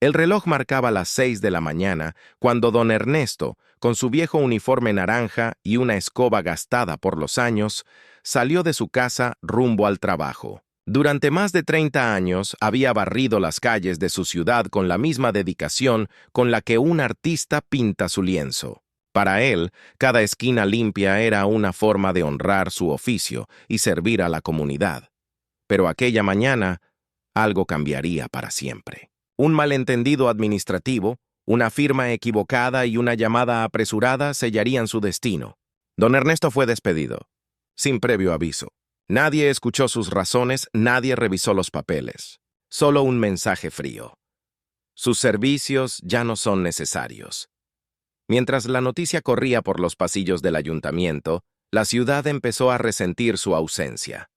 El reloj marcaba las 6 de la mañana cuando don Ernesto, con su viejo uniforme naranja y una escoba gastada por los años, salió de su casa rumbo al trabajo. Durante más de 30 años había barrido las calles de su ciudad con la misma dedicación con la que un artista pinta su lienzo. Para él, cada esquina limpia era una forma de honrar su oficio y servir a la comunidad. Pero aquella mañana, algo cambiaría para siempre. Un malentendido administrativo, una firma equivocada y una llamada apresurada sellarían su destino. Don Ernesto fue despedido, sin previo aviso. Nadie escuchó sus razones, nadie revisó los papeles. Solo un mensaje frío. Sus servicios ya no son necesarios. Mientras la noticia corría por los pasillos del ayuntamiento, la ciudad empezó a resentir su ausencia.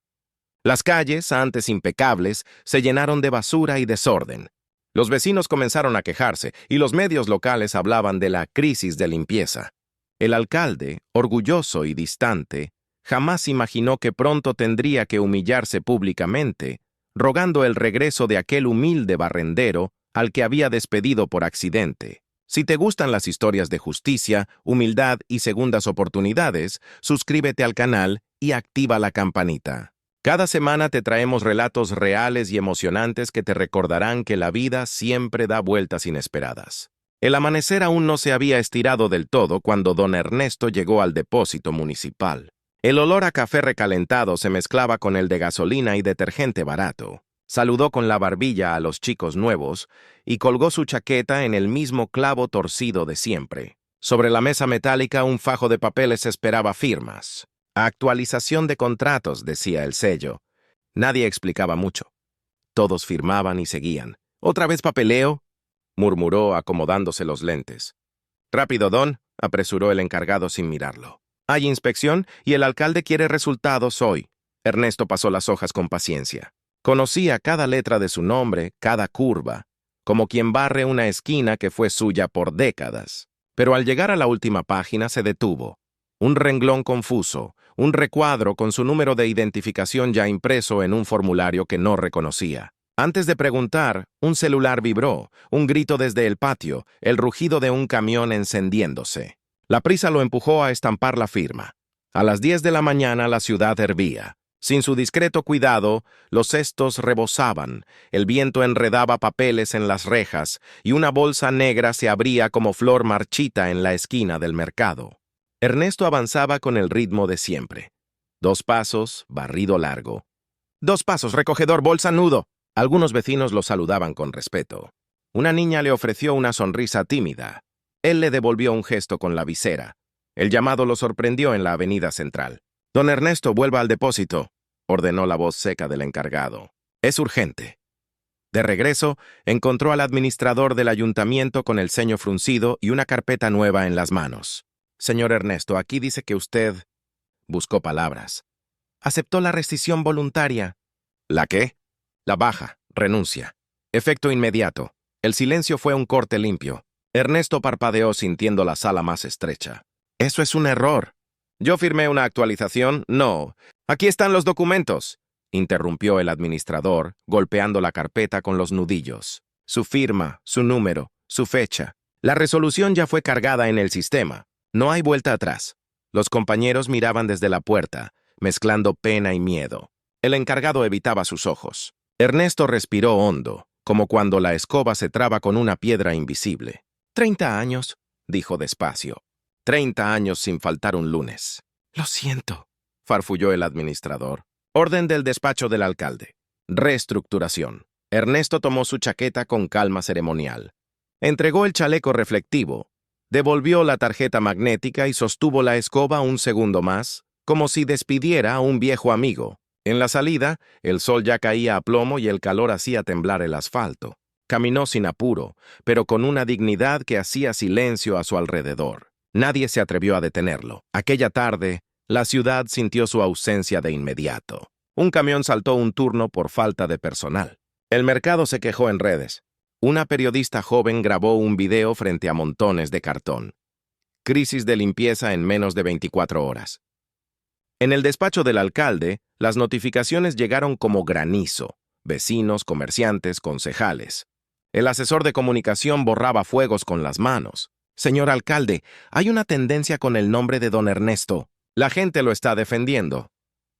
Las calles, antes impecables, se llenaron de basura y desorden. Los vecinos comenzaron a quejarse y los medios locales hablaban de la crisis de limpieza. El alcalde, orgulloso y distante, jamás imaginó que pronto tendría que humillarse públicamente, rogando el regreso de aquel humilde barrendero al que había despedido por accidente. Si te gustan las historias de justicia, humildad y segundas oportunidades, suscríbete al canal y activa la campanita. Cada semana te traemos relatos reales y emocionantes que te recordarán que la vida siempre da vueltas inesperadas. El amanecer aún no se había estirado del todo cuando don Ernesto llegó al depósito municipal. El olor a café recalentado se mezclaba con el de gasolina y detergente barato. Saludó con la barbilla a los chicos nuevos y colgó su chaqueta en el mismo clavo torcido de siempre. Sobre la mesa metálica un fajo de papeles esperaba firmas. Actualización de contratos, decía el sello. Nadie explicaba mucho. Todos firmaban y seguían. ¿Otra vez papeleo?, murmuró acomodándose los lentes. Rápido, don, apresuró el encargado sin mirarlo. Hay inspección y el alcalde quiere resultados hoy. Ernesto pasó las hojas con paciencia. Conocía cada letra de su nombre, cada curva, como quien barre una esquina que fue suya por décadas. Pero al llegar a la última página se detuvo. Un renglón confuso, un recuadro con su número de identificación ya impreso en un formulario que no reconocía. Antes de preguntar, un celular vibró, un grito desde el patio, el rugido de un camión encendiéndose. La prisa lo empujó a estampar la firma. A las 10 de la mañana la ciudad hervía. Sin su discreto cuidado, los cestos rebosaban, el viento enredaba papeles en las rejas y una bolsa negra se abría como flor marchita en la esquina del mercado. Ernesto avanzaba con el ritmo de siempre. 2 pasos, barrido largo. 2 pasos, recogedor, bolsa, nudo. Algunos vecinos lo saludaban con respeto. Una niña le ofreció una sonrisa tímida. Él le devolvió un gesto con la visera. El llamado lo sorprendió en la avenida central. Don Ernesto, vuelva al depósito, ordenó la voz seca del encargado. Es urgente. De regreso, encontró al administrador del ayuntamiento con el ceño fruncido y una carpeta nueva en las manos. Señor Ernesto, aquí dice que usted... Buscó palabras. Aceptó la rescisión voluntaria. ¿La qué? La baja, renuncia. Efecto inmediato. El silencio fue un corte limpio. Ernesto parpadeó sintiendo la sala más estrecha. Eso es un error. ¿Yo firmé una actualización? No. Aquí están los documentos, interrumpió el administrador, golpeando la carpeta con los nudillos. Su firma, su número, su fecha. La resolución ya fue cargada en el sistema. No hay vuelta atrás. Los compañeros miraban desde la puerta, mezclando pena y miedo. El encargado evitaba sus ojos. Ernesto respiró hondo, como cuando la escoba se traba con una piedra invisible. 30 años, dijo despacio. 30 años sin faltar un lunes. Lo siento, farfulló el administrador. Orden del despacho del alcalde. Reestructuración. Ernesto tomó su chaqueta con calma ceremonial. Entregó el chaleco reflectivo. Devolvió la tarjeta magnética y sostuvo la escoba un segundo más, como si despidiera a un viejo amigo. En la salida, el sol ya caía a plomo y el calor hacía temblar el asfalto. Caminó sin apuro, pero con una dignidad que hacía silencio a su alrededor. Nadie se atrevió a detenerlo. Aquella tarde, la ciudad sintió su ausencia de inmediato. Un camión saltó un turno por falta de personal. El mercado se quejó en redes. Una periodista joven grabó un video frente a montones de cartón. Crisis de limpieza en menos de 24 horas. En el despacho del alcalde, las notificaciones llegaron como granizo. Vecinos, comerciantes, concejales. El asesor de comunicación borraba fuegos con las manos. Señor alcalde, hay una tendencia con el nombre de don Ernesto. La gente lo está defendiendo.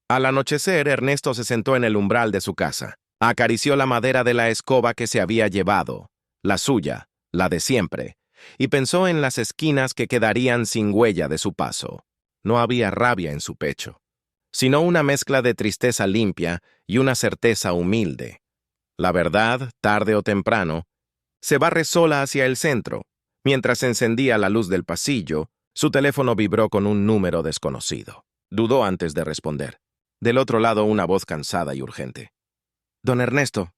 Al anochecer, Ernesto se sentó en el umbral de su casa. Acarició la madera de la escoba que se había llevado, la suya, la de siempre, y pensó en las esquinas que quedarían sin huella de su paso. No había rabia en su pecho, sino una mezcla de tristeza limpia y una certeza humilde. La verdad, tarde o temprano, se barre sola hacia el centro. Mientras encendía la luz del pasillo, su teléfono vibró con un número desconocido. Dudó antes de responder. Del otro lado, una voz cansada y urgente. «Don Ernesto»,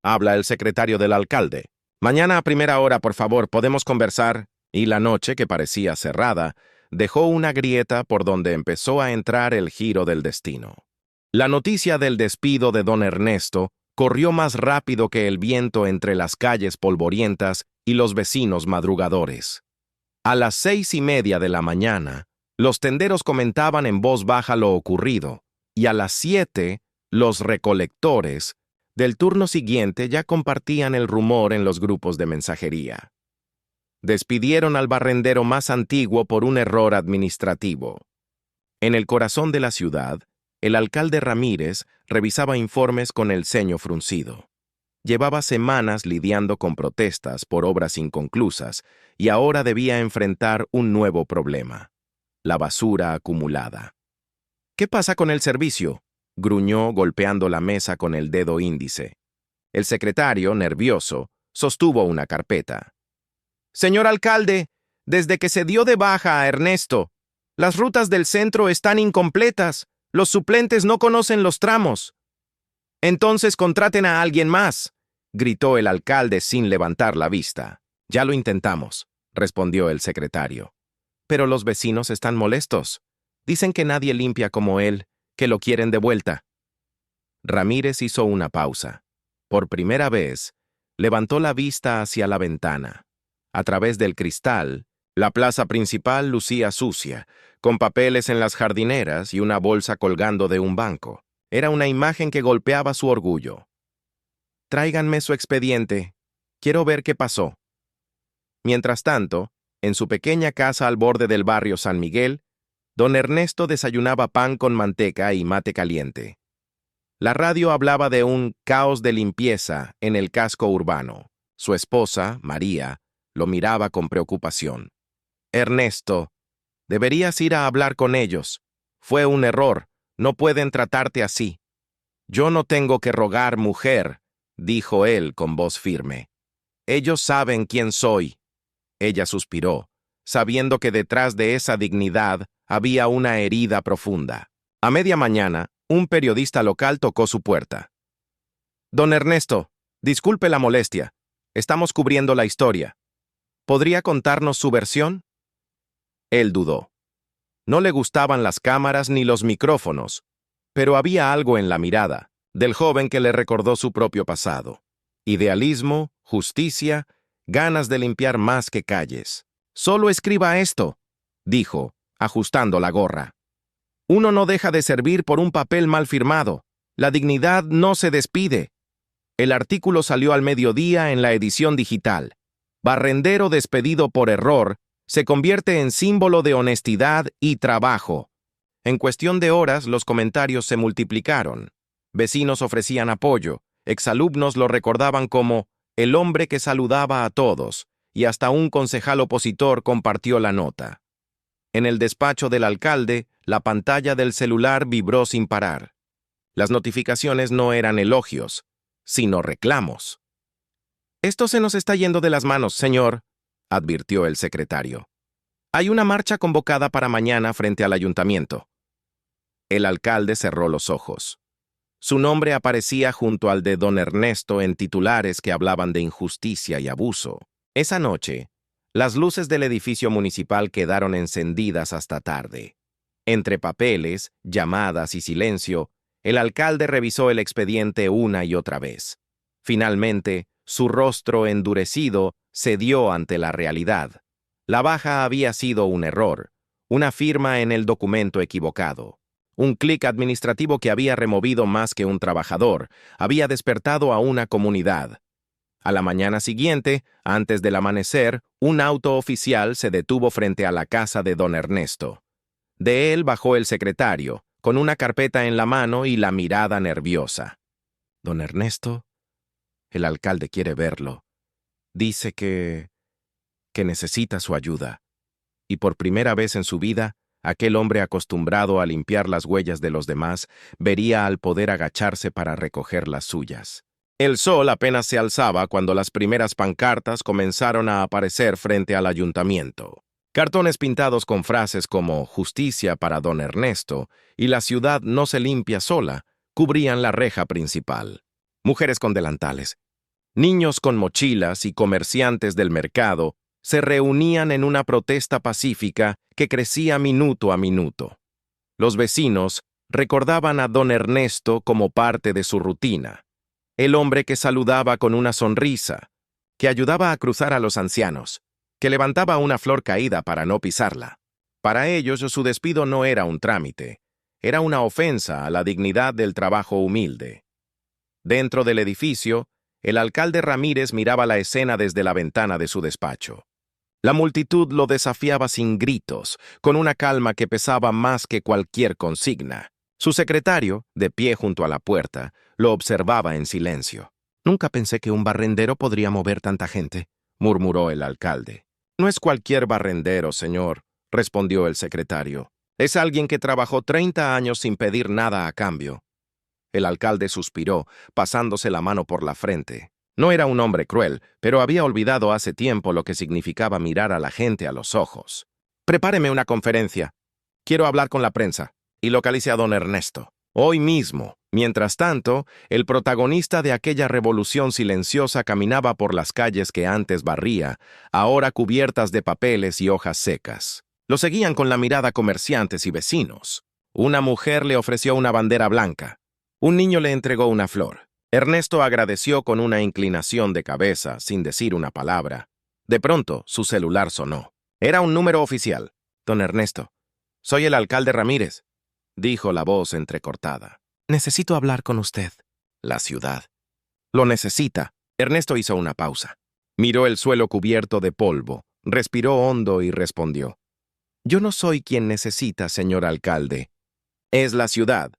habla el secretario del alcalde. «Mañana a primera hora, por favor, ¿podemos conversar?» Y la noche, que parecía cerrada, dejó una grieta por donde empezó a entrar el giro del destino. La noticia del despido de don Ernesto corrió más rápido que el viento entre las calles polvorientas y los vecinos madrugadores. A las 6:30 de la mañana, los tenderos comentaban en voz baja lo ocurrido, y a las 7, los recolectores del turno siguiente ya compartían el rumor en los grupos de mensajería. Despidieron al barrendero más antiguo por un error administrativo. En el corazón de la ciudad, el alcalde Ramírez revisaba informes con el ceño fruncido. Llevaba semanas lidiando con protestas por obras inconclusas y ahora debía enfrentar un nuevo problema: la basura acumulada. «¿Qué pasa con el servicio?», gruñó golpeando la mesa con el dedo índice. El secretario, nervioso, sostuvo una carpeta. «Señor alcalde, desde que se dio de baja a Ernesto, las rutas del centro están incompletas. Los suplentes no conocen los tramos». «Entonces contraten a alguien más», gritó el alcalde sin levantar la vista. «Ya lo intentamos», respondió el secretario. «Pero los vecinos están molestos. Dicen que nadie limpia como él, que lo quieren de vuelta». Ramírez hizo una pausa. Por primera vez, levantó la vista hacia la ventana. A través del cristal, la plaza principal lucía sucia, con papeles en las jardineras y una bolsa colgando de un banco. Era una imagen que golpeaba su orgullo. «Tráiganme su expediente. Quiero ver qué pasó». Mientras tanto, en su pequeña casa al borde del barrio San Miguel, don Ernesto desayunaba pan con manteca y mate caliente. La radio hablaba de un caos de limpieza en el casco urbano. Su esposa, María, lo miraba con preocupación. «Ernesto, deberías ir a hablar con ellos. Fue un error. No pueden tratarte así». «Yo no tengo que rogar, mujer», dijo él con voz firme. «Ellos saben quién soy». Ella suspiró, sabiendo que detrás de esa dignidad había una herida profunda. A media mañana, un periodista local tocó su puerta. «Don Ernesto, disculpe la molestia. Estamos cubriendo la historia. ¿Podría contarnos su versión?». Él dudó. No le gustaban las cámaras ni los micrófonos, pero había algo en la mirada del joven que le recordó su propio pasado. Idealismo, justicia, ganas de limpiar más que calles. «Solo escriba esto», dijo, ajustando la gorra. «Uno no deja de servir por un papel mal firmado. La dignidad no se despide». El artículo salió al mediodía en la edición digital. «Barrendero despedido por error se convierte en símbolo de honestidad y trabajo». En cuestión de horas, los comentarios se multiplicaron. Vecinos ofrecían apoyo, exalumnos lo recordaban como el hombre que saludaba a todos, y hasta un concejal opositor compartió la nota. En el despacho del alcalde, la pantalla del celular vibró sin parar. Las notificaciones no eran elogios, sino reclamos. «Esto se nos está yendo de las manos, señor», advirtió el secretario. «Hay una marcha convocada para mañana frente al ayuntamiento». El alcalde cerró los ojos. Su nombre aparecía junto al de don Ernesto en titulares que hablaban de injusticia y abuso. Esa noche, las luces del edificio municipal quedaron encendidas hasta tarde. Entre papeles, llamadas y silencio, el alcalde revisó el expediente una y otra vez. Finalmente, su rostro endurecido cedió ante la realidad. La baja había sido un error, una firma en el documento equivocado. Un clic administrativo que había removido más que un trabajador, había despertado a una comunidad. A la mañana siguiente, antes del amanecer, un auto oficial se detuvo frente a la casa de don Ernesto. De él bajó el secretario, con una carpeta en la mano y la mirada nerviosa. Don Ernesto, el alcalde quiere verlo. Dice que necesita su ayuda. Y por primera vez en su vida, aquel hombre acostumbrado a limpiar las huellas de los demás vería al poder agacharse para recoger las suyas. El sol apenas se alzaba cuando las primeras pancartas comenzaron a aparecer frente al ayuntamiento. Cartones pintados con frases como «Justicia para don Ernesto» y «La ciudad no se limpia sola» cubrían la reja principal. Mujeres con delantales, niños con mochilas y comerciantes del mercado se reunían en una protesta pacífica que crecía minuto a minuto. Los vecinos recordaban a don Ernesto como parte de su rutina. El hombre que saludaba con una sonrisa, que ayudaba a cruzar a los ancianos, que levantaba una flor caída para no pisarla. Para ellos, su despido no era un trámite, era una ofensa a la dignidad del trabajo humilde. Dentro del edificio, el alcalde Ramírez miraba la escena desde la ventana de su despacho. La multitud lo desafiaba sin gritos, con una calma que pesaba más que cualquier consigna. Su secretario, de pie junto a la puerta, lo observaba en silencio. «Nunca pensé que un barrendero podría mover tanta gente», murmuró el alcalde. «No es cualquier barrendero, señor», respondió el secretario. «Es alguien que trabajó 30 años sin pedir nada a cambio». El alcalde suspiró, pasándose la mano por la frente. No era un hombre cruel, pero había olvidado hace tiempo lo que significaba mirar a la gente a los ojos. «Prepáreme una conferencia. Quiero hablar con la prensa. Y localice a don Ernesto. Hoy mismo». Mientras tanto, el protagonista de aquella revolución silenciosa caminaba por las calles que antes barría, ahora cubiertas de papeles y hojas secas. Lo seguían con la mirada comerciantes y vecinos. Una mujer le ofreció una bandera blanca. Un niño le entregó una flor. Ernesto agradeció con una inclinación de cabeza, sin decir una palabra. De pronto, su celular sonó. Era un número oficial. «Don Ernesto, soy el alcalde Ramírez», dijo la voz entrecortada. «Necesito hablar con usted». La ciudad. «Lo necesita». Ernesto hizo una pausa. Miró el suelo cubierto de polvo, respiró hondo y respondió. «Yo no soy quien necesita, señor alcalde. Es la ciudad».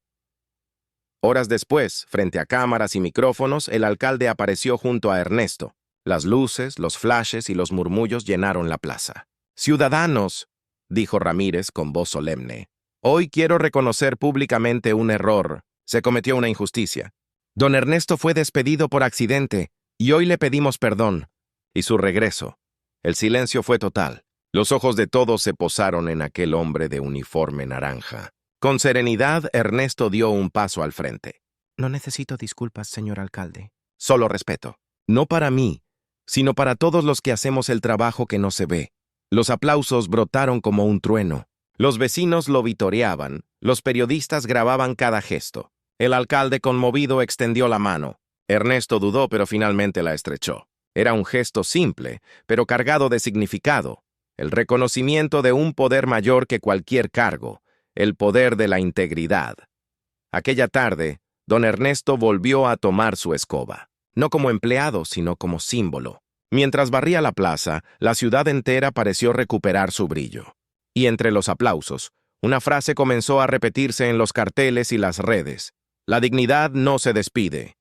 Horas después, frente a cámaras y micrófonos, el alcalde apareció junto a Ernesto. Las luces, los flashes y los murmullos llenaron la plaza. «Ciudadanos», dijo Ramírez con voz solemne, «hoy quiero reconocer públicamente un error. Se cometió una injusticia. Don Ernesto fue despedido por accidente y hoy le pedimos perdón». Y su regreso. El silencio fue total. Los ojos de todos se posaron en aquel hombre de uniforme naranja. Con serenidad, Ernesto dio un paso al frente. «No necesito disculpas, señor alcalde. Solo respeto. No para mí, sino para todos los que hacemos el trabajo que no se ve». Los aplausos brotaron como un trueno. Los vecinos lo vitoreaban. Los periodistas grababan cada gesto. El alcalde, conmovido, extendió la mano. Ernesto dudó, pero finalmente la estrechó. Era un gesto simple, pero cargado de significado. El reconocimiento de un poder mayor que cualquier cargo. El poder de la integridad. Aquella tarde, don Ernesto volvió a tomar su escoba. No como empleado, sino como símbolo. Mientras barría la plaza, la ciudad entera pareció recuperar su brillo. Y entre los aplausos, una frase comenzó a repetirse en los carteles y las redes. «La dignidad no se despide».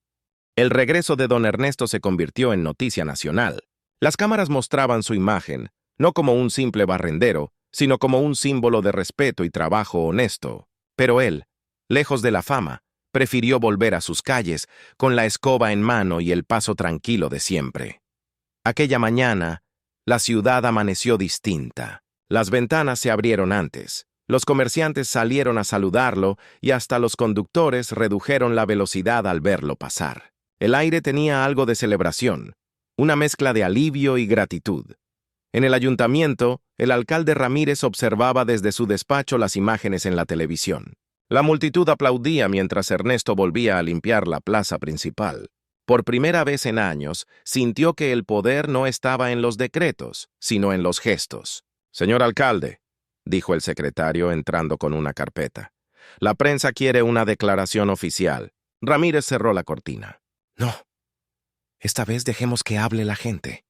El regreso de don Ernesto se convirtió en noticia nacional. Las cámaras mostraban su imagen, no como un simple barrendero, sino como un símbolo de respeto y trabajo honesto. Pero él, lejos de la fama, prefirió volver a sus calles, con la escoba en mano y el paso tranquilo de siempre. Aquella mañana, la ciudad amaneció distinta. Las ventanas se abrieron antes. Los comerciantes salieron a saludarlo y hasta los conductores redujeron la velocidad al verlo pasar. El aire tenía algo de celebración, una mezcla de alivio y gratitud. En el ayuntamiento, el alcalde Ramírez observaba desde su despacho las imágenes en la televisión. La multitud aplaudía mientras Ernesto volvía a limpiar la plaza principal. Por primera vez en años, sintió que el poder no estaba en los decretos, sino en los gestos. «Señor alcalde», dijo el secretario entrando con una carpeta, «la prensa quiere una declaración oficial». Ramírez cerró la cortina. «No, Esta vez dejemos que hable la gente.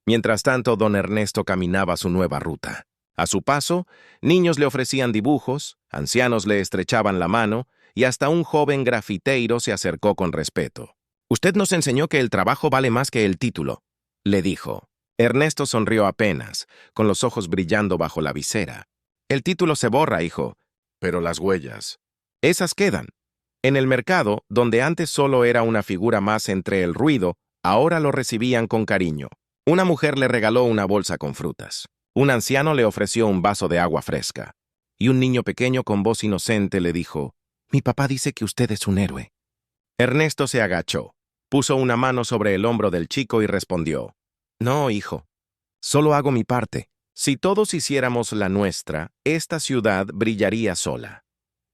Mientras tanto, don Ernesto caminaba su nueva ruta. A su paso, niños le ofrecían dibujos, ancianos le estrechaban la mano y hasta un joven grafiteiro se acercó con respeto. «Usted nos enseñó que el trabajo vale más que el título», le dijo. Ernesto sonrió apenas, con los ojos brillando bajo la visera. «El título se borra, hijo, pero las huellas, esas quedan». En el mercado, donde antes solo era una figura más entre el ruido, ahora lo recibían con cariño. Una mujer le regaló una bolsa con frutas. Un anciano le ofreció un vaso de agua fresca. Y un niño pequeño con voz inocente le dijo, «Mi papá dice que usted es un héroe». Ernesto se agachó, puso una mano sobre el hombro del chico y respondió, «No, hijo, solo hago mi parte. Si todos hiciéramos la nuestra, esta ciudad brillaría sola».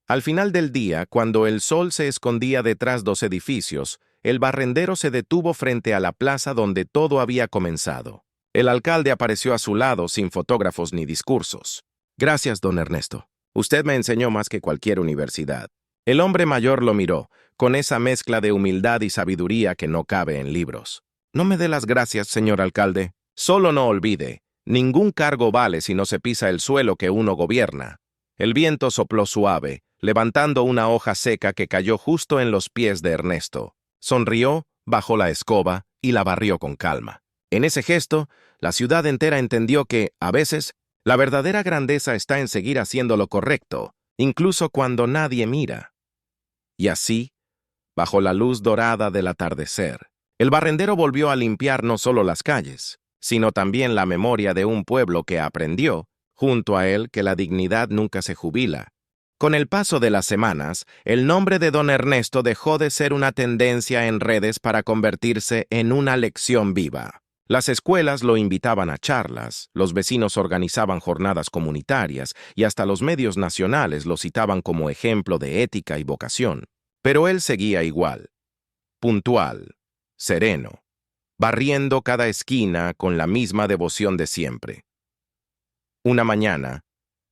Al final del día, cuando el sol se escondía detrás de los edificios, el barrendero se detuvo frente a la plaza donde todo había comenzado. El alcalde apareció a su lado sin fotógrafos ni discursos. «Gracias, don Ernesto. Usted me enseñó más que cualquier universidad». El hombre mayor lo miró, con esa mezcla de humildad y sabiduría que no cabe en libros. «No me dé las gracias, señor alcalde. Solo no olvide, ningún cargo vale si no se pisa el suelo que uno gobierna». El viento sopló suave, levantando una hoja seca que cayó justo en los pies de Ernesto. Sonrió, bajó la escoba y la barrió con calma. En ese gesto, la ciudad entera entendió que, a veces, la verdadera grandeza está en seguir haciendo lo correcto, incluso cuando nadie mira. Y así, bajo la luz dorada del atardecer, el barrendero volvió a limpiar no solo las calles, sino también la memoria de un pueblo que aprendió, junto a él, que la dignidad nunca se jubila. Con el paso de las semanas, el nombre de don Ernesto dejó de ser una tendencia en redes para convertirse en una lección viva. Las escuelas lo invitaban a charlas, los vecinos organizaban jornadas comunitarias y hasta los medios nacionales lo citaban como ejemplo de ética y vocación. Pero él seguía igual, puntual, sereno, barriendo cada esquina con la misma devoción de siempre. Una mañana,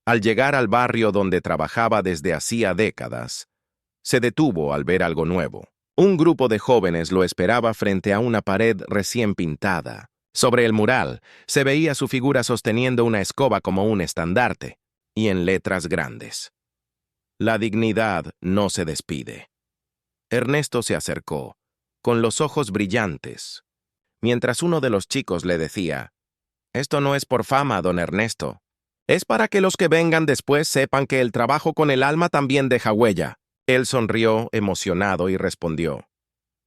al llegar al barrio donde trabajaba desde hacía décadas, se detuvo al ver algo nuevo. Un grupo de jóvenes lo esperaba frente a una pared recién pintada. Sobre el mural se veía su figura sosteniendo una escoba como un estandarte, y en letras grandes: «La dignidad no se despide». Ernesto se acercó, con los ojos brillantes, mientras uno de los chicos le decía, «Esto no es por fama, don Ernesto. Es para que los que vengan después sepan que el trabajo con el alma también deja huella». Él sonrió emocionado y respondió,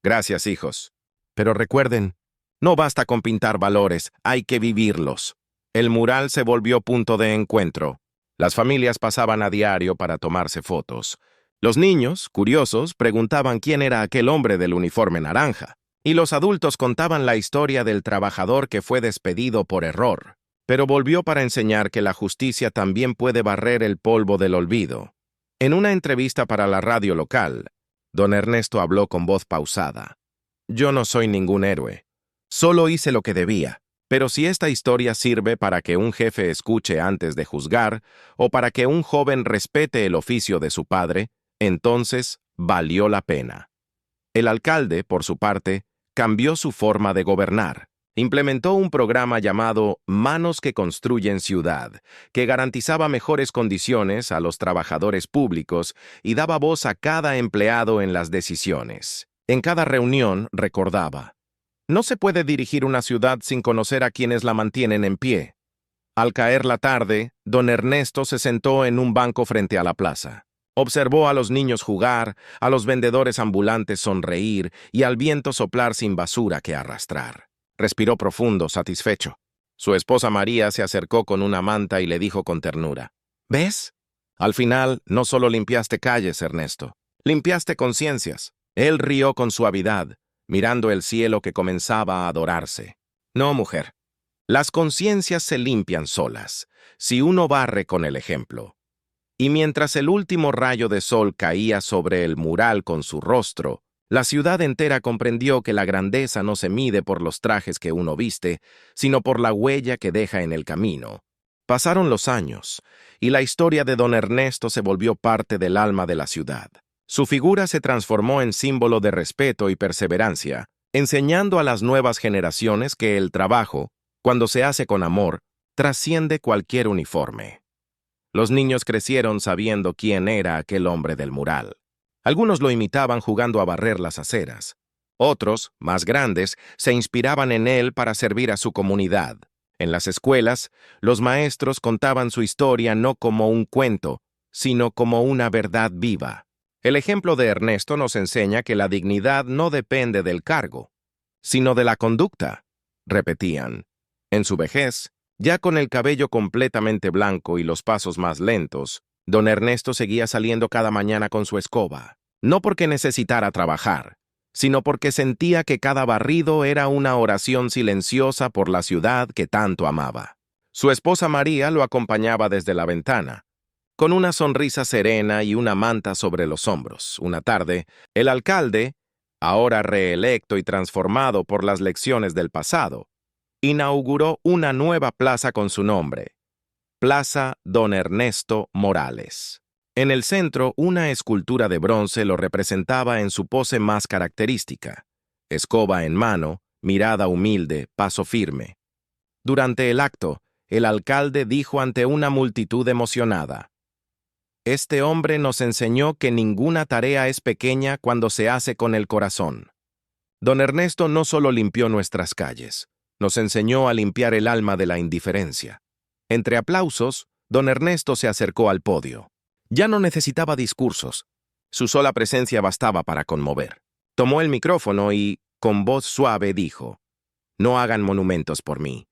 «Gracias, hijos. Pero recuerden, no basta con pintar valores, hay que vivirlos». El mural se volvió punto de encuentro. Las familias pasaban a diario para tomarse fotos. Los niños, curiosos, preguntaban quién era aquel hombre del uniforme naranja. Y los adultos contaban la historia del trabajador que fue despedido por error, pero volvió para enseñar que la justicia también puede barrer el polvo del olvido. En una entrevista para la radio local, don Ernesto habló con voz pausada. «Yo no soy ningún héroe. Solo hice lo que debía. Pero si esta historia sirve para que un jefe escuche antes de juzgar, o para que un joven respete el oficio de su padre, entonces valió la pena». El alcalde, por su parte, cambió su forma de gobernar. Implementó un programa llamado Manos que Construyen Ciudad, que garantizaba mejores condiciones a los trabajadores públicos y daba voz a cada empleado en las decisiones. En cada reunión recordaba: «No se puede dirigir una ciudad sin conocer a quienes la mantienen en pie». Al caer la tarde, don Ernesto se sentó en un banco frente a la plaza. Observó a los niños jugar, a los vendedores ambulantes sonreír y al viento soplar sin basura que arrastrar. Respiró profundo, satisfecho. Su esposa María se acercó con una manta y le dijo con ternura: «¿Ves? Al final, no solo limpiaste calles, Ernesto. Limpiaste conciencias». Él rió con suavidad, mirando el cielo que comenzaba a dorarse. «No, mujer. Las conciencias se limpian solas, si uno barre con el ejemplo». Y mientras el último rayo de sol caía sobre el mural con su rostro, la ciudad entera comprendió que la grandeza no se mide por los trajes que uno viste, sino por la huella que deja en el camino. Pasaron los años, y la historia de don Ernesto se volvió parte del alma de la ciudad. Su figura se transformó en símbolo de respeto y perseverancia, enseñando a las nuevas generaciones que el trabajo, cuando se hace con amor, trasciende cualquier uniforme. Los niños crecieron sabiendo quién era aquel hombre del mural. Algunos lo imitaban jugando a barrer las aceras. Otros, más grandes, se inspiraban en él para servir a su comunidad. En las escuelas, los maestros contaban su historia no como un cuento, sino como una verdad viva. El ejemplo de Ernesto nos enseña que la dignidad no depende del cargo, sino de la conducta, repetían. En su vejez, ya con el cabello completamente blanco y los pasos más lentos, don Ernesto seguía saliendo cada mañana con su escoba, no porque necesitara trabajar, sino porque sentía que cada barrido era una oración silenciosa por la ciudad que tanto amaba. Su esposa María lo acompañaba desde la ventana, con una sonrisa serena y una manta sobre los hombros. Una tarde, el alcalde, ahora reelecto y transformado por las lecciones del pasado, inauguró una nueva plaza con su nombre, Plaza Don Ernesto Morales. En el centro, una escultura de bronce lo representaba en su pose más característica, escoba en mano, mirada humilde, paso firme. Durante el acto, el alcalde dijo ante una multitud emocionada: «Este hombre nos enseñó que ninguna tarea es pequeña cuando se hace con el corazón». Don Ernesto no solo limpió nuestras calles, nos enseñó a limpiar el alma de la indiferencia. Entre aplausos, don Ernesto se acercó al podio. Ya no necesitaba discursos. Su sola presencia bastaba para conmover. Tomó el micrófono y, con voz suave, dijo: «No hagan monumentos por mí.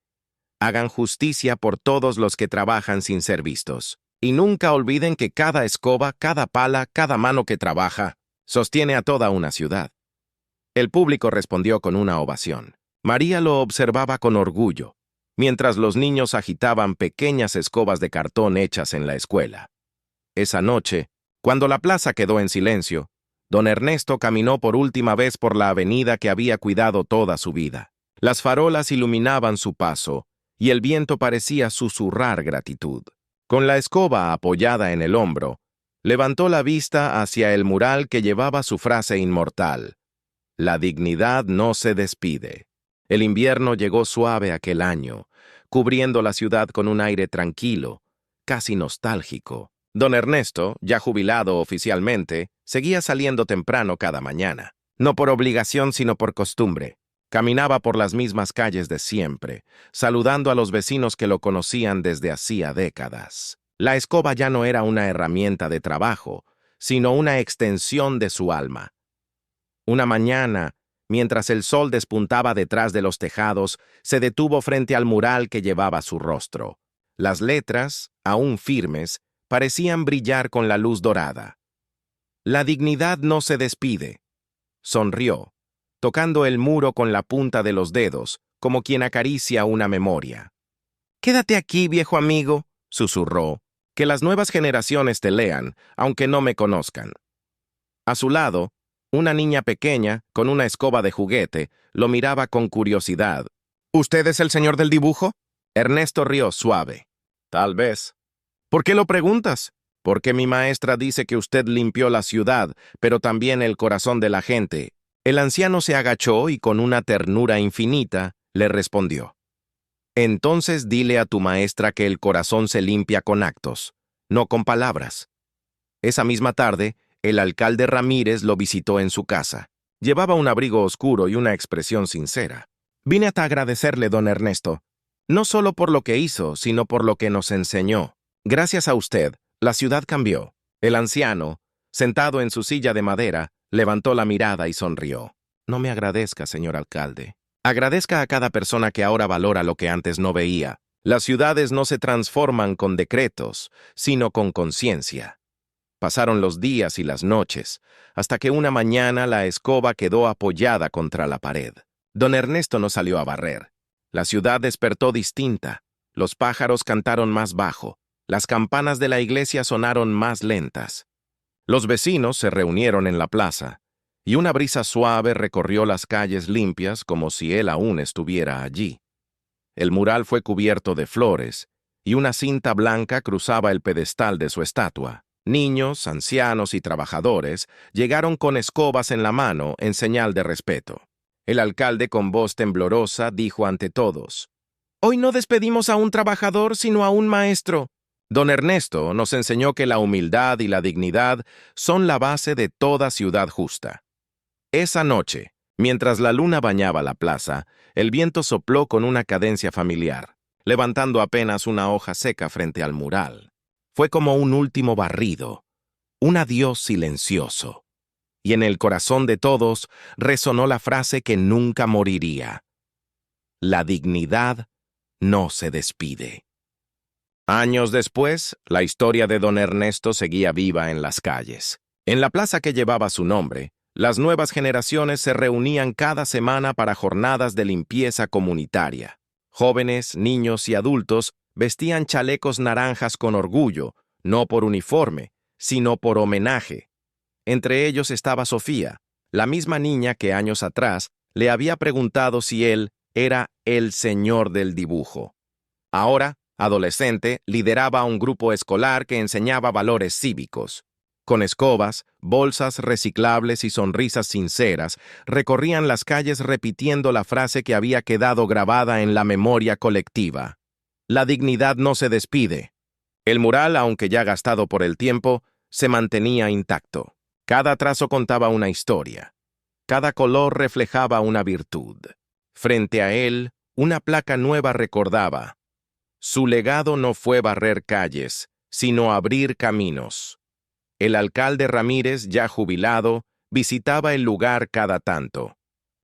Hagan justicia por todos los que trabajan sin ser vistos. Y nunca olviden que cada escoba, cada pala, cada mano que trabaja, sostiene a toda una ciudad». El público respondió con una ovación. María lo observaba con orgullo, mientras los niños agitaban pequeñas escobas de cartón hechas en la escuela. Esa noche, cuando la plaza quedó en silencio, don Ernesto caminó por última vez por la avenida que había cuidado toda su vida. Las farolas iluminaban su paso, y el viento parecía susurrar gratitud. Con la escoba apoyada en el hombro, levantó la vista hacia el mural que llevaba su frase inmortal: «La dignidad no se despide». El invierno llegó suave aquel año, cubriendo la ciudad con un aire tranquilo, casi nostálgico. Don Ernesto, ya jubilado oficialmente, seguía saliendo temprano cada mañana. No por obligación, sino por costumbre. Caminaba por las mismas calles de siempre, saludando a los vecinos que lo conocían desde hacía décadas. La escoba ya no era una herramienta de trabajo, sino una extensión de su alma. Una mañana, mientras el sol despuntaba detrás de los tejados, se detuvo frente al mural que llevaba su rostro. Las letras, aún firmes, parecían brillar con la luz dorada. «La dignidad no se despide». Sonrió, tocando el muro con la punta de los dedos, como quien acaricia una memoria. «Quédate aquí, viejo amigo», susurró, «que las nuevas generaciones te lean, aunque no me conozcan». A su lado, una niña pequeña, con una escoba de juguete, lo miraba con curiosidad. «¿Usted es el señor del dibujo?» Ernesto rió suave. «Tal vez». «¿Por qué lo preguntas?» «Porque mi maestra dice que usted limpió la ciudad, pero también el corazón de la gente». El anciano se agachó y con una ternura infinita le respondió: «Entonces dile a tu maestra que el corazón se limpia con actos, no con palabras». Esa misma tarde, el alcalde Ramírez lo visitó en su casa. Llevaba un abrigo oscuro y una expresión sincera. «Vine hasta agradecerle, don Ernesto, no solo por lo que hizo, sino por lo que nos enseñó. Gracias a usted, la ciudad cambió». El anciano, sentado en su silla de madera, levantó la mirada y sonrió. «No me agradezca, señor alcalde. Agradezca a cada persona que ahora valora lo que antes no veía. Las ciudades no se transforman con decretos, sino con conciencia». Pasaron los días y las noches, hasta que una mañana la escoba quedó apoyada contra la pared. Don Ernesto no salió a barrer. La ciudad despertó distinta. Los pájaros cantaron más bajo. Las campanas de la iglesia sonaron más lentas. Los vecinos se reunieron en la plaza, y una brisa suave recorrió las calles limpias como si él aún estuviera allí. El mural fue cubierto de flores, y una cinta blanca cruzaba el pedestal de su estatua. Niños, ancianos y trabajadores llegaron con escobas en la mano en señal de respeto. El alcalde, con voz temblorosa, dijo ante todos: «Hoy no despedimos a un trabajador, sino a un maestro». Don Ernesto nos enseñó que la humildad y la dignidad son la base de toda ciudad justa. Esa noche, mientras la luna bañaba la plaza, el viento sopló con una cadencia familiar, levantando apenas una hoja seca frente al mural. Fue como un último barrido, un adiós silencioso. Y en el corazón de todos resonó la frase que nunca moriría: la dignidad no se despide. Años después, la historia de don Ernesto seguía viva en las calles. En la plaza que llevaba su nombre, las nuevas generaciones se reunían cada semana para jornadas de limpieza comunitaria. Jóvenes, niños y adultos vestían chalecos naranjas con orgullo, no por uniforme, sino por homenaje. Entre ellos estaba Sofía, la misma niña que años atrás le había preguntado si él era el señor del dibujo. Ahora, adolescente, lideraba un grupo escolar que enseñaba valores cívicos. Con escobas, bolsas reciclables y sonrisas sinceras, recorrían las calles repitiendo la frase que había quedado grabada en la memoria colectiva: la dignidad no se despide. El mural, aunque ya gastado por el tiempo, se mantenía intacto. Cada trazo contaba una historia. Cada color reflejaba una virtud. Frente a él, una placa nueva recordaba: su legado no fue barrer calles, sino abrir caminos. El alcalde Ramírez, ya jubilado, visitaba el lugar cada tanto.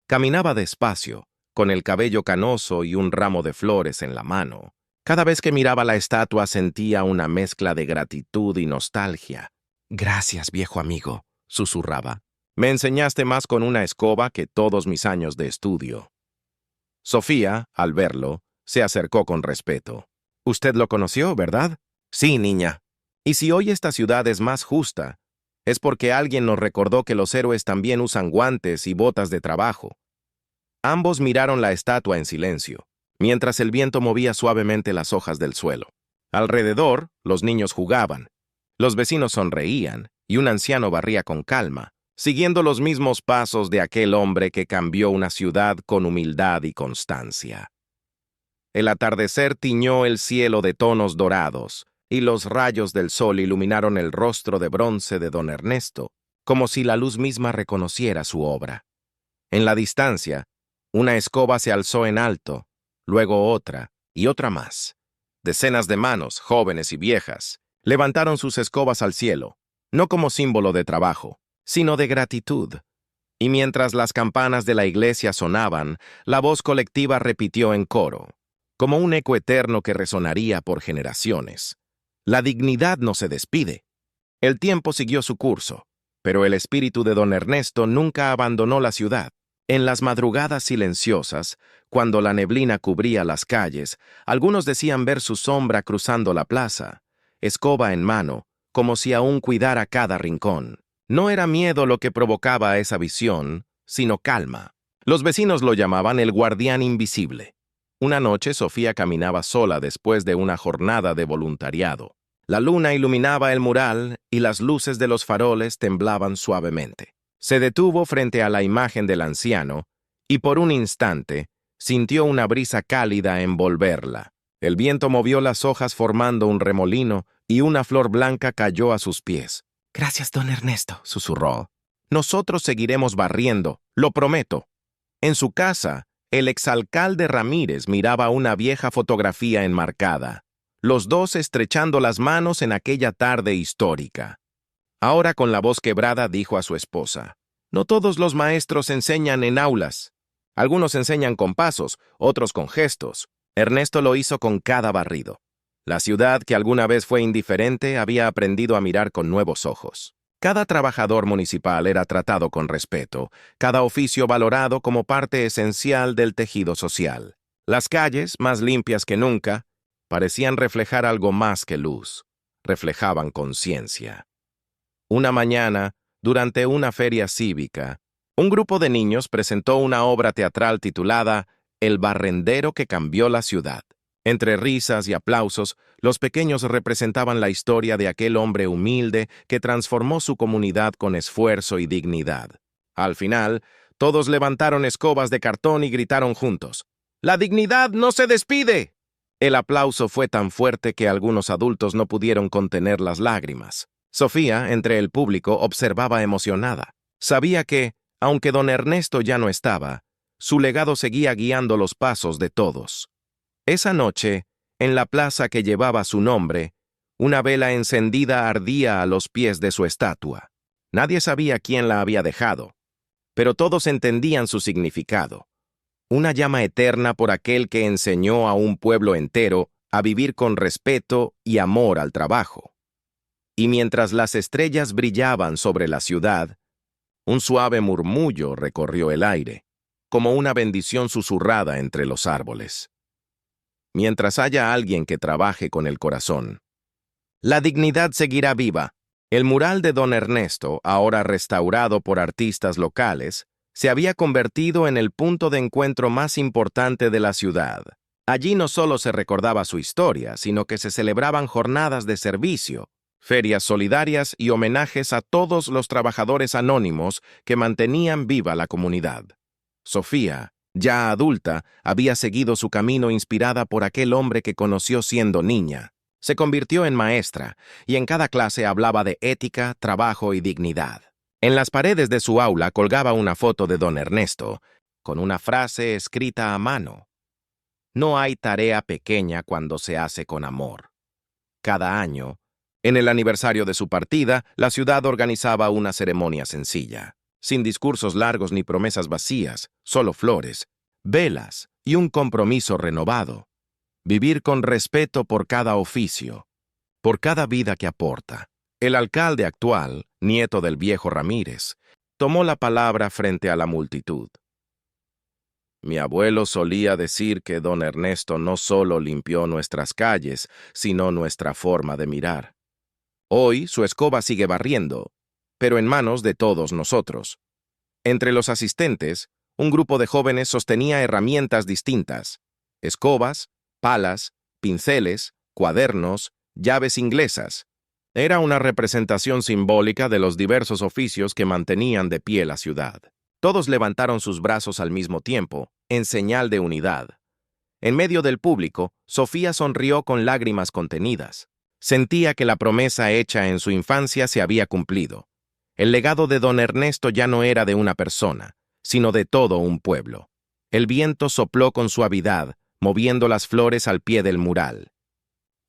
Caminaba despacio, con el cabello canoso y un ramo de flores en la mano. Cada vez que miraba la estatua sentía una mezcla de gratitud y nostalgia. «Gracias, viejo amigo», susurraba. «Me enseñaste más con una escoba que todos mis años de estudio». Sofía, al verlo, se acercó con respeto. «Usted lo conoció, ¿verdad?» «Sí, niña. Y si hoy esta ciudad es más justa, es porque alguien nos recordó que los héroes también usan guantes y botas de trabajo». Ambos miraron la estatua en silencio, mientras el viento movía suavemente las hojas del suelo. Alrededor, los niños jugaban. Los vecinos sonreían, y un anciano barría con calma, siguiendo los mismos pasos de aquel hombre que cambió una ciudad con humildad y constancia. El atardecer tiñó el cielo de tonos dorados, y los rayos del sol iluminaron el rostro de bronce de don Ernesto, como si la luz misma reconociera su obra. En la distancia, una escoba se alzó en alto, luego otra y otra más. Decenas de manos, jóvenes y viejas, levantaron sus escobas al cielo, no como símbolo de trabajo, sino de gratitud. Y mientras las campanas de la iglesia sonaban, la voz colectiva repitió en coro, como un eco eterno que resonaría por generaciones: la dignidad no se despide. El tiempo siguió su curso, pero el espíritu de don Ernesto nunca abandonó la ciudad. En las madrugadas silenciosas, cuando la neblina cubría las calles, algunos decían ver su sombra cruzando la plaza, escoba en mano, como si aún cuidara cada rincón. No era miedo lo que provocaba esa visión, sino calma. Los vecinos lo llamaban el guardián invisible. Una noche Sofía caminaba sola después de una jornada de voluntariado. La luna iluminaba el mural y las luces de los faroles temblaban suavemente. Se detuvo frente a la imagen del anciano y por un instante sintió una brisa cálida envolverla. El viento movió las hojas formando un remolino y una flor blanca cayó a sus pies. «Gracias, don Ernesto», susurró. «Nosotros seguiremos barriendo, lo prometo». En su casa, el exalcalde Ramírez miraba una vieja fotografía enmarcada, los dos estrechando las manos en aquella tarde histórica. Ahora, con la voz quebrada, dijo a su esposa: «No todos los maestros enseñan en aulas. Algunos enseñan con pasos, otros con gestos. Ernesto lo hizo con cada barrido. La ciudad, que alguna vez fue indiferente, había aprendido a mirar con nuevos ojos. Cada trabajador municipal era tratado con respeto, cada oficio valorado como parte esencial del tejido social. Las calles, más limpias que nunca, parecían reflejar algo más que luz. Reflejaban conciencia. Una mañana, durante una feria cívica, un grupo de niños presentó una obra teatral titulada El barrendero que cambió la ciudad. Entre risas y aplausos, los pequeños representaban la historia de aquel hombre humilde que transformó su comunidad con esfuerzo y dignidad. Al final, Todos levantaron escobas de cartón y gritaron juntos: ¡La dignidad no se despide! El aplauso fue tan fuerte que algunos adultos no pudieron contener las lágrimas. Sofía, entre el público, observaba emocionada. Sabía que, aunque don Ernesto ya no estaba, su legado seguía guiando los pasos de todos. Esa noche, en la plaza que llevaba su nombre, una vela encendida ardía a los pies de su estatua. Nadie sabía quién la había dejado, pero todos entendían su significado. Una llama eterna por aquel que enseñó a un pueblo entero a vivir con respeto y amor al trabajo. Y mientras las estrellas brillaban sobre la ciudad, un suave murmullo recorrió el aire, como una bendición susurrada entre los árboles. Mientras haya alguien que trabaje con el corazón, la dignidad seguirá viva. El mural de don Ernesto, ahora restaurado por artistas locales, se había convertido en el punto de encuentro más importante de la ciudad. Allí no solo se recordaba su historia, sino que se celebraban jornadas de servicio, ferias solidarias y homenajes a todos los trabajadores anónimos que mantenían viva la comunidad. Sofía, ya adulta, había seguido su camino inspirada por aquel hombre que conoció siendo niña. Se convirtió en maestra y en cada clase hablaba de ética, trabajo y dignidad. En las paredes de su aula colgaba una foto de don Ernesto, con una frase escrita a mano: «No hay tarea pequeña cuando se hace con amor». Cada año, en el aniversario de su partida, la ciudad organizaba una ceremonia sencilla, sin discursos largos ni promesas vacías, solo flores, velas y un compromiso renovado. Vivir con respeto por cada oficio, por cada vida que aporta. El alcalde actual, nieto del viejo Ramírez, tomó la palabra frente a la multitud. Mi abuelo solía decir que don Ernesto no solo limpió nuestras calles, sino nuestra forma de mirar. Hoy su escoba sigue barriendo, pero en manos de todos nosotros. Entre los asistentes, un grupo de jóvenes sostenía herramientas distintas: escobas, palas, pinceles, cuadernos, llaves inglesas. Era una representación simbólica de los diversos oficios que mantenían de pie la ciudad. Todos levantaron sus brazos al mismo tiempo, en señal de unidad. En medio del público, Sofía sonrió con lágrimas contenidas. Sentía que la promesa hecha en su infancia se había cumplido. El legado de don Ernesto ya no era de una persona, sino de todo un pueblo. El viento sopló con suavidad, moviendo las flores al pie del mural.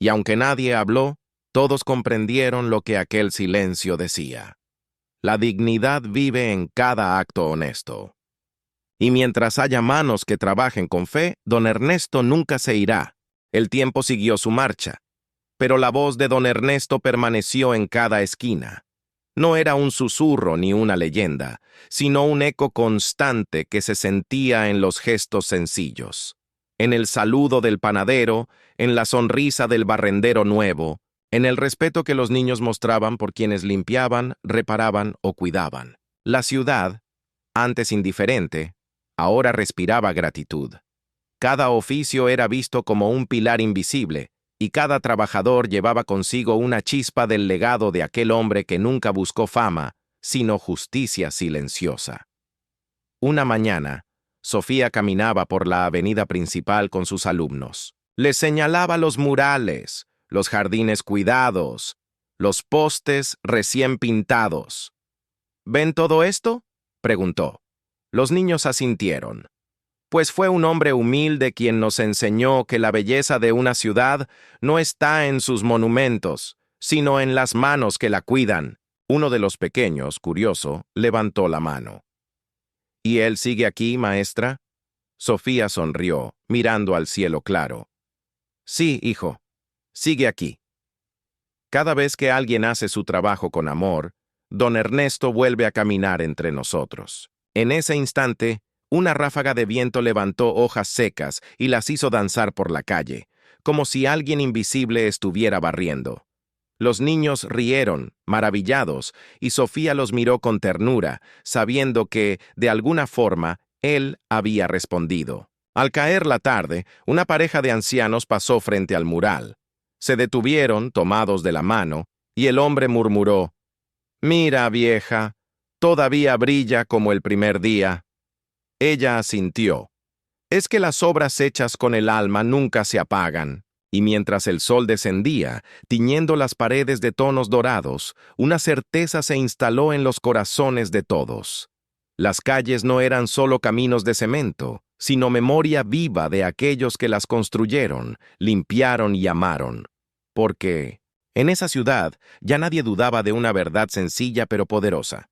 Y aunque nadie habló, todos comprendieron lo que aquel silencio decía. La dignidad vive en cada acto honesto. Y mientras haya manos que trabajen con fe, don Ernesto nunca se irá. El tiempo siguió su marcha, pero la voz de don Ernesto permaneció en cada esquina. No era un susurro ni una leyenda, sino un eco constante que se sentía en los gestos sencillos, en el saludo del panadero, en la sonrisa del barrendero nuevo, en el respeto que los niños mostraban por quienes limpiaban, reparaban o cuidaban. La ciudad, antes indiferente, ahora respiraba gratitud. Cada oficio era visto como un pilar invisible, y cada trabajador llevaba consigo una chispa del legado de aquel hombre que nunca buscó fama, sino justicia silenciosa. Una mañana, Sofía caminaba por la avenida principal con sus alumnos. Les señalaba los murales, los jardines cuidados, los postes recién pintados. ¿Ven todo esto?, preguntó. Los niños asintieron. Pues fue un hombre humilde quien nos enseñó que la belleza de una ciudad no está en sus monumentos, sino en las manos que la cuidan. Uno de los pequeños, curioso, levantó la mano. ¿Y él sigue aquí, maestra? Sofía sonrió, mirando al cielo claro. Sí, hijo, sigue aquí. Cada vez que alguien hace su trabajo con amor, don Ernesto vuelve a caminar entre nosotros. En ese instante, una ráfaga de viento levantó hojas secas y las hizo danzar por la calle, como si alguien invisible estuviera barriendo. Los niños rieron, maravillados, y Sofía los miró con ternura, sabiendo que, de alguna forma, él había respondido. Al caer la tarde, una pareja de ancianos pasó frente al mural. Se detuvieron, tomados de la mano, y el hombre murmuró: «Mira, vieja, todavía brilla como el primer día». Ella asintió. Es que las obras hechas con el alma nunca se apagan. Y mientras el sol descendía, tiñendo las paredes de tonos dorados, una certeza se instaló en los corazones de todos. Las calles no eran solo caminos de cemento, sino memoria viva de aquellos que las construyeron, limpiaron y amaron. Porque en esa ciudad ya nadie dudaba de una verdad sencilla pero poderosa.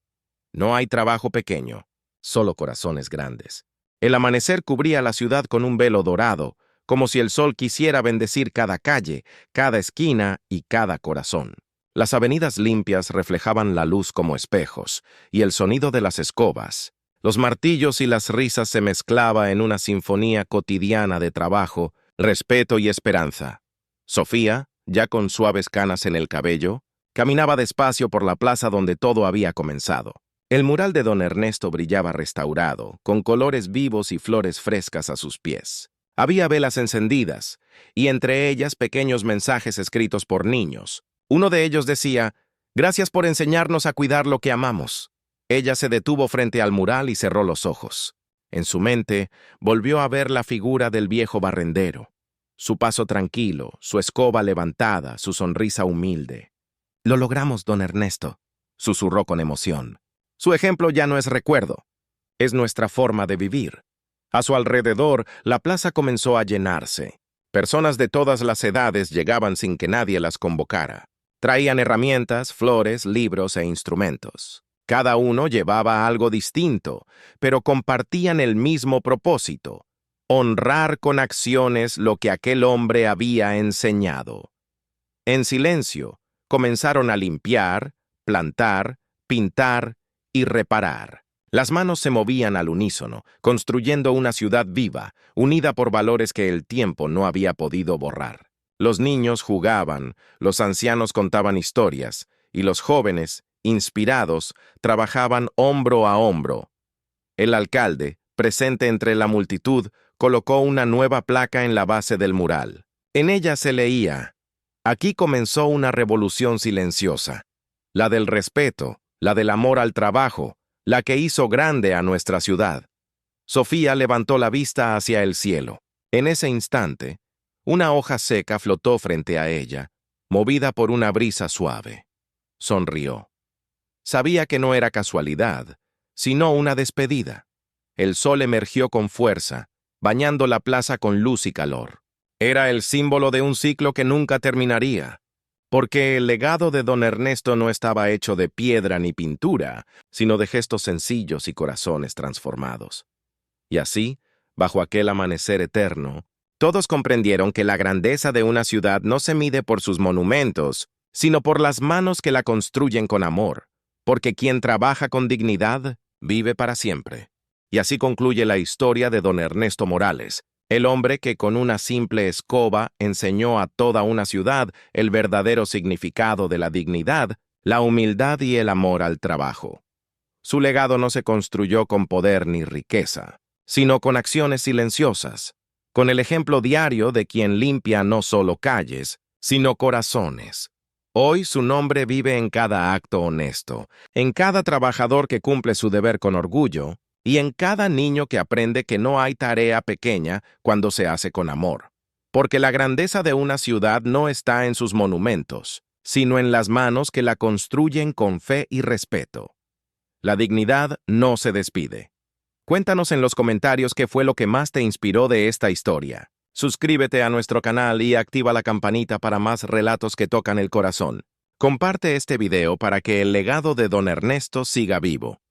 No hay trabajo pequeño, solo corazones grandes. El amanecer cubría la ciudad con un velo dorado, como si el sol quisiera bendecir cada calle, cada esquina y cada corazón. Las avenidas limpias reflejaban la luz como espejos, y el sonido de las escobas, los martillos y las risas se mezclaba en una sinfonía cotidiana de trabajo, respeto y esperanza. Sofía, ya con suaves canas en el cabello, caminaba despacio por la plaza donde todo había comenzado. El mural de don Ernesto brillaba restaurado, con colores vivos y flores frescas a sus pies. Había velas encendidas, y entre ellas pequeños mensajes escritos por niños. Uno de ellos decía, «Gracias por enseñarnos a cuidar lo que amamos». Ella se detuvo frente al mural y cerró los ojos. En su mente, volvió a ver la figura del viejo barrendero. Su paso tranquilo, su escoba levantada, su sonrisa humilde. «Lo logramos, don Ernesto», susurró con emoción. Su ejemplo ya no es recuerdo, es nuestra forma de vivir. A su alrededor, la plaza comenzó a llenarse. Personas de todas las edades llegaban sin que nadie las convocara. Traían herramientas, flores, libros e instrumentos. Cada uno llevaba algo distinto, pero compartían el mismo propósito: honrar con acciones lo que aquel hombre había enseñado. En silencio, comenzaron a limpiar, plantar, pintar y reparar. Las manos se movían al unísono, construyendo una ciudad viva, unida por valores que el tiempo no había podido borrar. Los niños jugaban, los ancianos contaban historias, y los jóvenes, inspirados, trabajaban hombro a hombro. El alcalde, presente entre la multitud, colocó una nueva placa en la base del mural. En ella se leía: «Aquí comenzó una revolución silenciosa, la del respeto, la del amor al trabajo, la que hizo grande a nuestra ciudad». Sofía levantó la vista hacia el cielo. En ese instante, una hoja seca flotó frente a ella, movida por una brisa suave. Sonrió. Sabía que no era casualidad, sino una despedida. El sol emergió con fuerza, bañando la plaza con luz y calor. Era el símbolo de un ciclo que nunca terminaría, porque el legado de don Ernesto no estaba hecho de piedra ni pintura, sino de gestos sencillos y corazones transformados. Y así, bajo aquel amanecer eterno, todos comprendieron que la grandeza de una ciudad no se mide por sus monumentos, sino por las manos que la construyen con amor, porque quien trabaja con dignidad vive para siempre. Y así concluye la historia de don Ernesto Morales, el hombre que con una simple escoba enseñó a toda una ciudad el verdadero significado de la dignidad, la humildad y el amor al trabajo. Su legado no se construyó con poder ni riqueza, sino con acciones silenciosas, con el ejemplo diario de quien limpia no solo calles, sino corazones. Hoy su nombre vive en cada acto honesto, en cada trabajador que cumple su deber con orgullo, y en cada niño que aprende que no hay tarea pequeña cuando se hace con amor. Porque la grandeza de una ciudad no está en sus monumentos, sino en las manos que la construyen con fe y respeto. La dignidad no se despide. Cuéntanos en los comentarios qué fue lo que más te inspiró de esta historia. Suscríbete a nuestro canal y activa la campanita para más relatos que tocan el corazón. Comparte este video para que el legado de don Ernesto siga vivo.